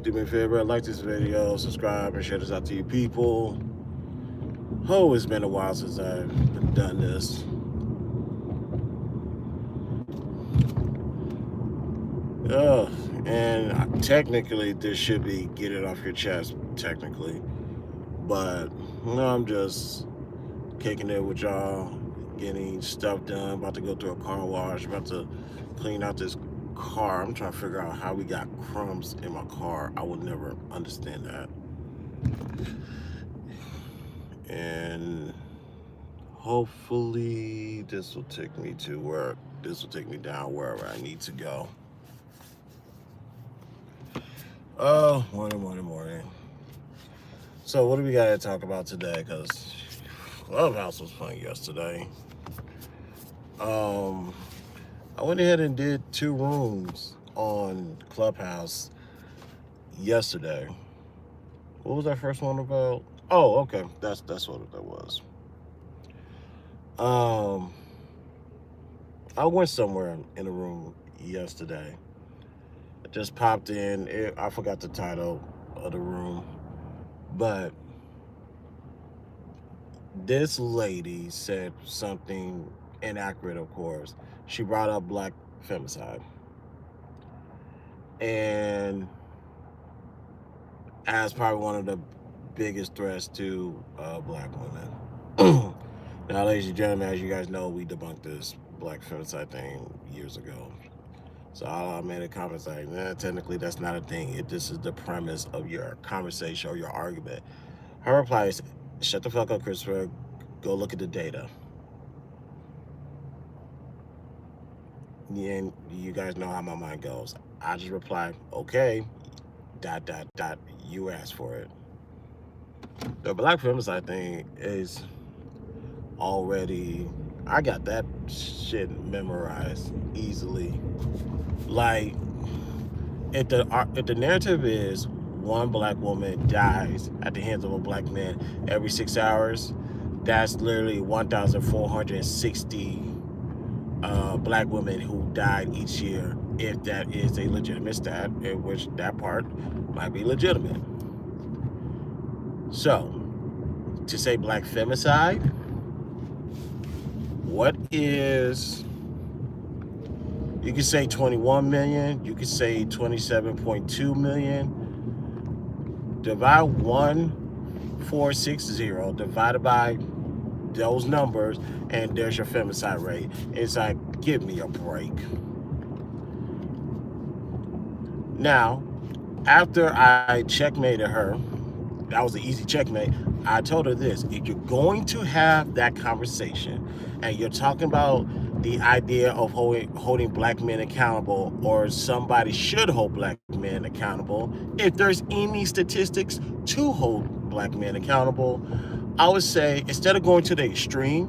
Do me a favor, like this video, subscribe, and share this out to you people. Oh, it's been a while since I've done this. Ugh, and technically, this should be get it off your chest, technically. But I'm just kicking it with y'all, getting stuff done. About to go through a car wash. About to clean out this car. I'm trying to figure out how we got crumbs in my car. I would never understand that. And hopefully this will take me to where this will take me down wherever I need to go. Oh, morning. So what do we got to talk about today? Because Clubhouse was fun yesterday. I went ahead and did 2 rooms on Clubhouse yesterday. What was that first one about? Oh, okay, that's what that was. I went somewhere in a room yesterday. I just popped in. I forgot the title of the room, but this lady said something inaccurate, of course. She brought up black femicide. And as probably one of the biggest threats to black women. Now, ladies and gentlemen, as you guys know, we debunked this black femicide thing years ago. So I made a comment like, technically that's not a thing. This is the premise of your conversation or your argument. Her reply is, shut the fuck up, Christopher. Go look at the data. And you guys know how my mind goes. I just reply, okay, ... You asked for it. The black femicide thing is already, I got that shit memorized easily. Like, if the narrative is one black woman dies at the hands of a black man every 6 hours, that's literally 1,460 black women who died each year, if that is a legitimate stat, in which that part might be legitimate. So, to say black femicide, what is, you could say 21 million, you could say 27.2 million, divide 1,460, divided by those numbers, and there's your femicide rate. It's like, give me a break. Now, after I checkmated her, that was an easy checkmate, I told her this: if you're going to have that conversation and you're talking about the idea of holding black men accountable, or somebody should hold black men accountable, if there's any statistics to hold black men accountable, I would say, instead of going to the extreme,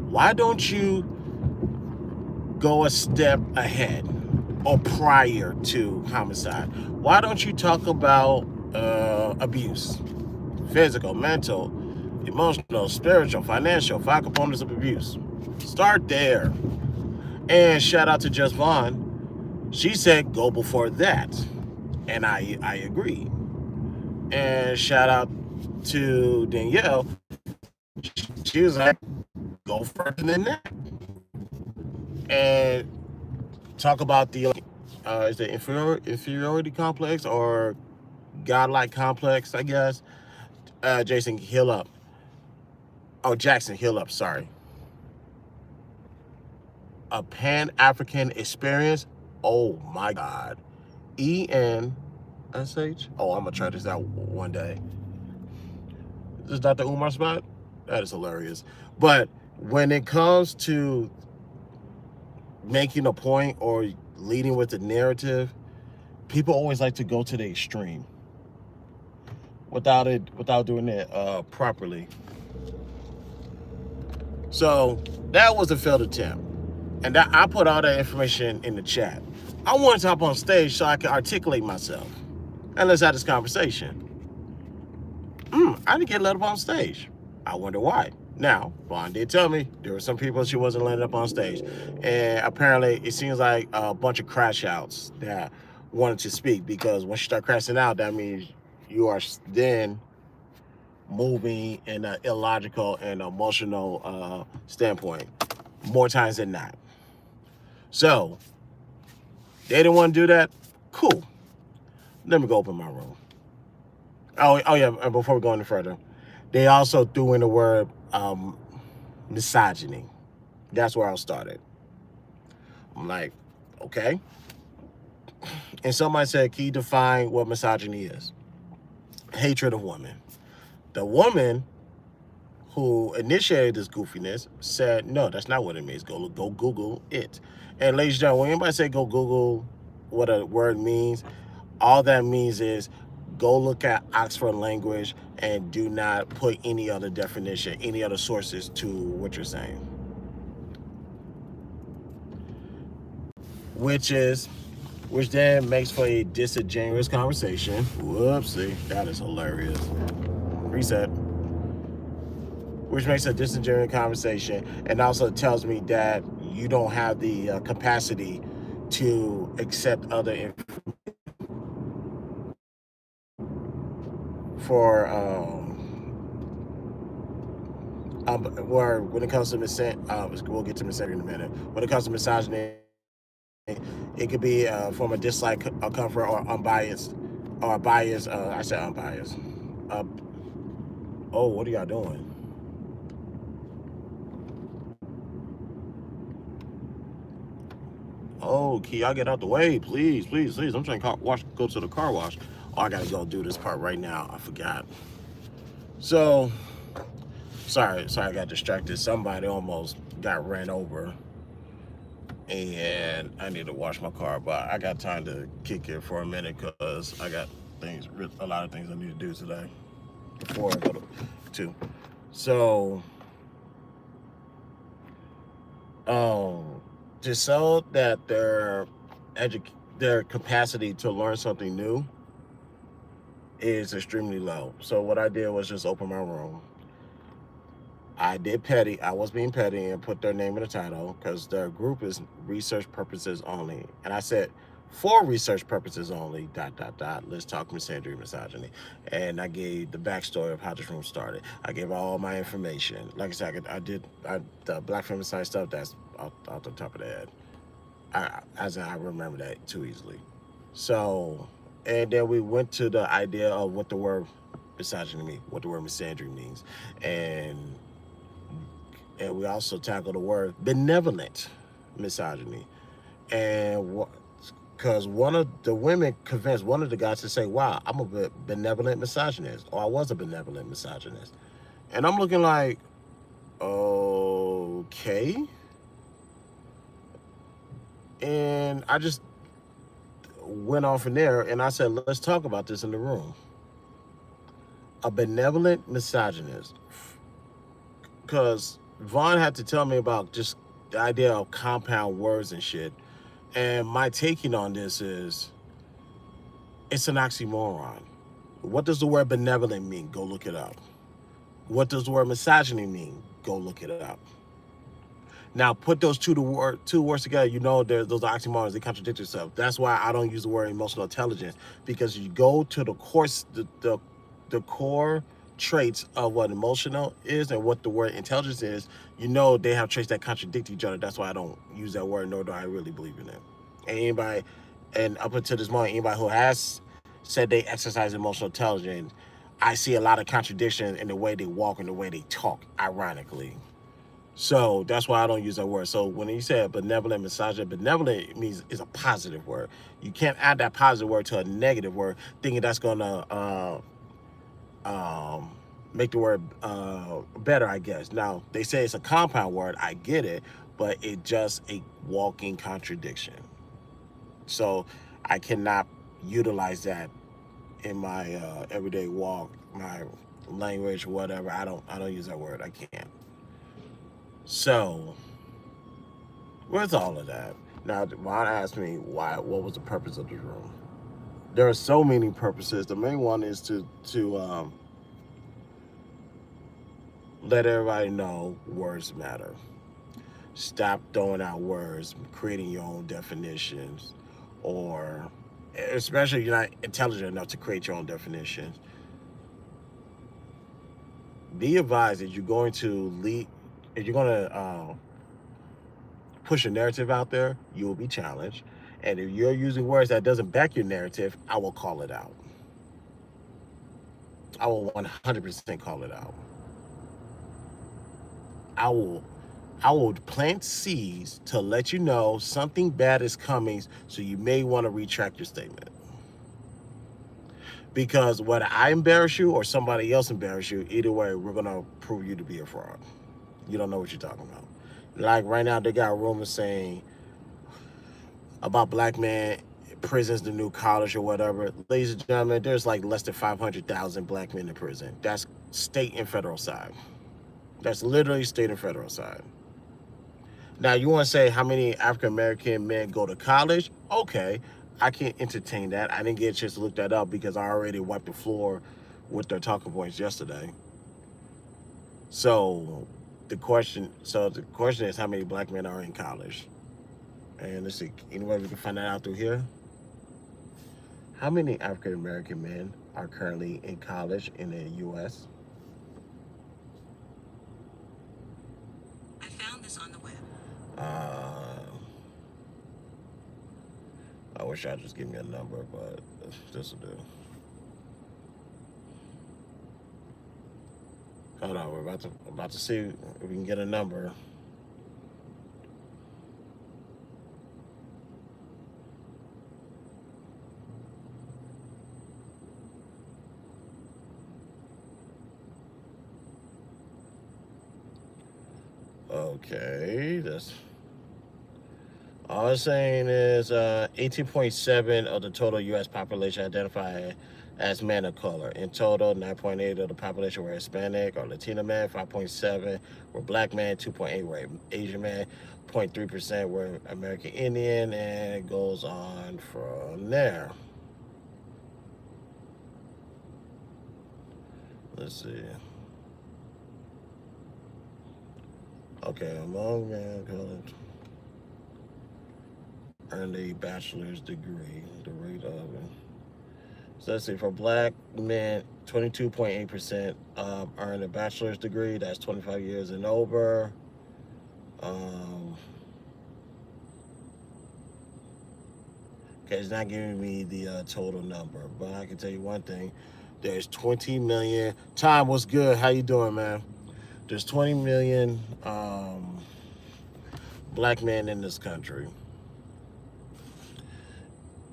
why don't you go a step ahead or prior to homicide? Why don't you talk about abuse? Physical, mental, emotional, spiritual, financial, 5 components of abuse. Start there. And shout out to Just Vaughn. She said go before that. And I agree. And shout out to Danielle. She was like, go further than that. And talk about the is the inferiority complex or godlike complex, I guess. Jackson Hill up, sorry. A Pan-African experience. Oh my God. ENSH. Oh, I'm gonna try this out one day. This is Dr. Umar spot. That is hilarious. But when it comes to making a point or leading with the narrative, people always like to go to the extreme without doing it properly. So that was a failed attempt, and I put all that information in the chat. I wanted to hop on stage so I could articulate myself, and let's have this conversation. I didn't get let up on stage. I wonder why. Now, Vaughn did tell me there were some people she wasn't letting up on stage, and apparently it seems like a bunch of crash outs that wanted to speak, because once you start crashing out, that means you are then moving in an illogical and emotional standpoint more times than not. So they didn't want to do that. Cool. Let me go open my room. Oh yeah. And before we go any further, they also threw in the word misogyny. That's where I started. I'm like, okay. And somebody said, can you define what misogyny is? Hatred of women. The woman who initiated this goofiness said, no, that's not what it means. Go Google it. And ladies and gentlemen, when anybody say go Google what a word means, all that means is go look at Oxford language and do not put any other definition, any other sources to what you're saying. Which then makes for a disingenuous conversation. Whoopsie, that is hilarious. Reset. Which makes a disingenuous conversation, and also tells me that you don't have the capacity to accept other information for where when it comes to we'll get to misogyny in a minute. When it comes to misogyny, it could be from a dislike, a comfort, or unbiased, or biased. I said unbiased. Oh, what are y'all doing? Oh, can y'all get out the way, please, please, please. I'm trying to go to the car wash. Oh, I gotta go do this part right now. I forgot. So, sorry, I got distracted. Somebody almost got ran over, and I need to wash my car. But I got time to kick it for a minute because I got a lot of things I need to do today before I go to. So, just so that their capacity to learn something new is extremely low. So what I did was just open my room. I was being petty and put their name in the title because their group is research purposes only. And I said, for research purposes only, ... Let's talk misandry, misogyny. And I gave the backstory of how this room started. I gave all my information. Like I said, the Black Feminist Science stuff, that's off the top of the head. I remember that too easily. So, and then we went to the idea of what the word misogyny means, what the word misandry means. And we also tackled the word benevolent misogyny. And because one of the women convinced one of the guys to say, wow, I'm a benevolent misogynist, or I was a benevolent misogynist. And I'm looking like, okay. And I just went on from there, and I said, let's talk about this in the room. A benevolent misogynist. Because Vaughn had to tell me about just the idea of compound words and shit. And my taking on this is, it's an oxymoron. What does the word benevolent mean? Go look it up. What does the word misogyny mean? Go look it up. Now, put those two words together, you know those oxymorons, they contradict themselves. That's why I don't use the word emotional intelligence, because you go to the core traits of what emotional is and what the word intelligence is, you know they have traits that contradict each other. That's why I don't use that word, nor do I really believe in it. And up until this moment, anybody who has said they exercise emotional intelligence, I see a lot of contradiction in the way they walk and the way they talk, ironically. So that's why I don't use that word. So when you say benevolent misogynist, benevolent means is a positive word. You can't add that positive word to a negative word, thinking that's gonna make the word better, I guess. Now they say it's a compound word. I get it, but it's just a walking contradiction. So I cannot utilize that in my everyday walk, my language, whatever. I don't use that word. I can't. So with all of that, now Ron asked me what was the purpose of this room. There are so many purposes. The main one is to let everybody know words matter. Stop throwing out words, creating your own definitions, or especially if you're not intelligent enough to create your own definitions. Be advised that you're going to lead, if you're going to push a narrative out there, you will be challenged. And if you're using words that doesn't back your narrative, I will call it out. I will 100% call it out. I will I will plant seeds to let you know something bad is coming, so you may want to retract your statement. Because whether I embarrass you or somebody else embarrass you, either way, we're gonna prove you to be a fraud. You don't know what you're talking about. Like right now, they got rumors saying about black men, prison's the new college or whatever. Ladies and gentlemen, there's like less than 500,000 black men in prison. That's state and federal side. That's literally state and federal side. Now, you want to say how many African American men go to college? Okay, I can't entertain that. I didn't get a chance to look that up because I already wiped the floor with their talking points yesterday. So the question is how many black men are in college? And let's see, anyway, we can find that out through here. How many African American men are currently in college in the U.S.? I found this on the web. I wish I'd just give me a number, but this will do. Hold on, we're about to see if we can get a number. Okay, that's all I'm saying is 18.7 of the total U.S. population identified as men of color. In total, 9.8 of the population were Hispanic or Latino men, 5.7 were black men, 2.8 were Asian men, 0.3% were American Indian, and it goes on from there. Let's see. Okay, among men of color earned a bachelor's degree. The rate of it. So let's see, for black men, 22.8% earned a bachelor's degree. That's 25 years and over. Um, okay, it's not giving me the total number, but I can tell you one thing. There's 20 million. Time, what's good? How you doing, man? There's 20 million black men in this country.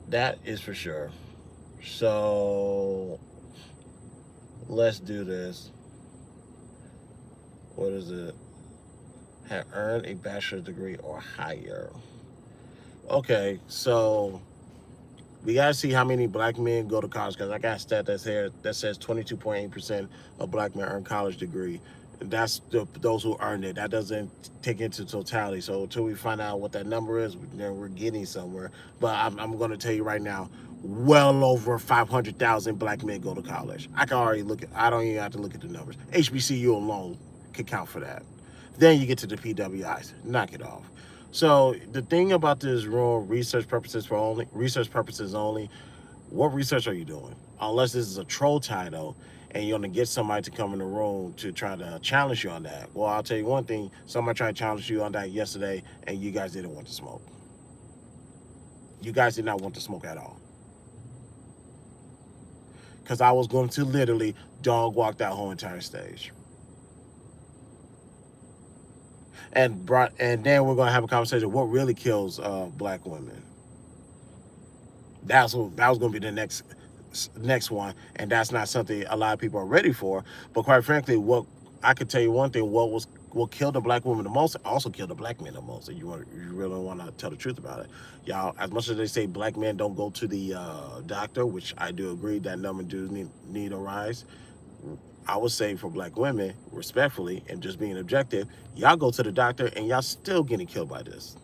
That is for sure. So let's do this. What is it? Have earned a bachelor's degree or higher. Okay, so we gotta see how many black men go to college because I got a stat that's here that says 22.8% of black men earn college degree. That's those who earned it. That doesn't take into totality. So until we find out what that number is, then we're getting somewhere. But I'm going to tell you right now, well over 500,000 black men go to college. I can already look at. I don't even have to look at the numbers. HBCU alone could count for that. Then you get to the PWIs. Knock it off. So the thing about this rule, research purposes only. What research are you doing? Unless this is a troll title and you're gonna get somebody to come in the room to try to challenge you on that. Well, I'll tell you one thing, somebody tried to challenge you on that yesterday and you guys didn't want to smoke. You guys did not want to smoke at all. Because I was going to literally dog walk that whole entire stage. And then we're gonna have a conversation. What really kills black women? That was gonna be the next one, and that's not something a lot of people are ready for. But quite frankly, what I could tell you one thing: what killed the black women the most also killed the black men the most. And you really want to tell the truth about it, y'all. As much as they say black men don't go to the doctor, which I do agree that number do need a rise. I would say for black women, respectfully and just being objective, y'all go to the doctor and y'all still getting killed by this.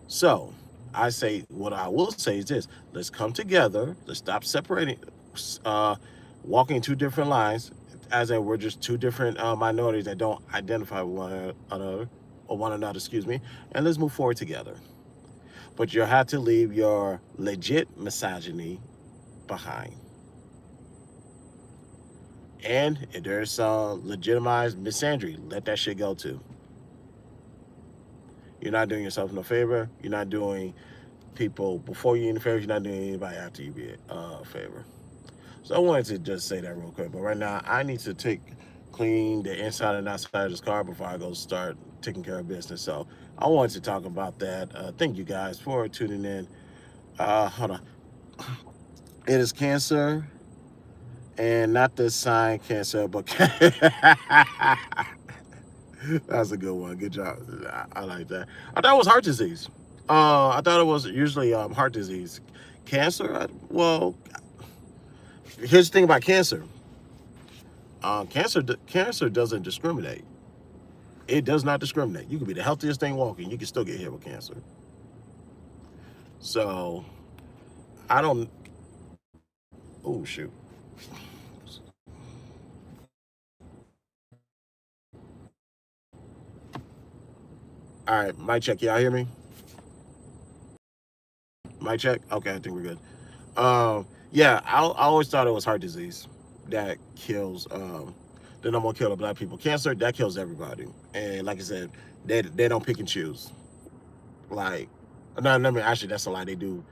So I say, what I will say is this: let's come together. Let's stop separating, uh, walking two different lines, as in we're just two different minorities that don't identify with one another, or one another, excuse me, and let's move forward together. but you'll have to leave your legit misogyny behind. And if there's some legitimized misandry, let that shit go too. You're not doing yourself no favor. You're not doing people before you any favors. You're not doing anybody after you be a favor. So I wanted to just say that real quick. But right now, I need to clean the inside and outside of this car before I go start taking care of business. So I wanted to talk about that. Thank you guys for tuning in. Hold on. It is Cancer, and not the sign Cancer, but that's a good one. Good job. I like that. I thought it was heart disease. I thought it was usually heart disease. Cancer. Well, here's the thing about cancer. Cancer doesn't discriminate. It does not discriminate. You can be the healthiest thing walking. You can still get hit with cancer. So I don't. Oh shoot. All right, mic check. Y'all hear me? Mic check. Okay, I think we're good. Yeah, I always thought it was heart disease that kills the number one killer of black people. Cancer that kills everybody, and like I said, they don't pick and choose. Like, no, I mean actually that's a lie. They do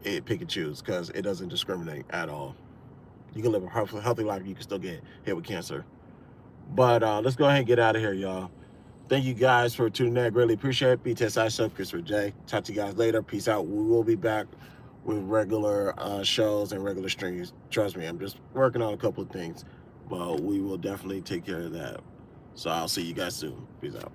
pick and choose because it doesn't discriminate at all. You can live a healthy life, you can still get hit with cancer. But let's go ahead and get out of here, y'all. Thank you guys for tuning in. I greatly appreciate it. BTSI Show, Christopher J. Talk to you guys later. Peace out. We will be back with regular shows and regular streams. Trust me, I'm just working on a couple of things, but we will definitely take care of that. So I'll see you guys soon. Peace out.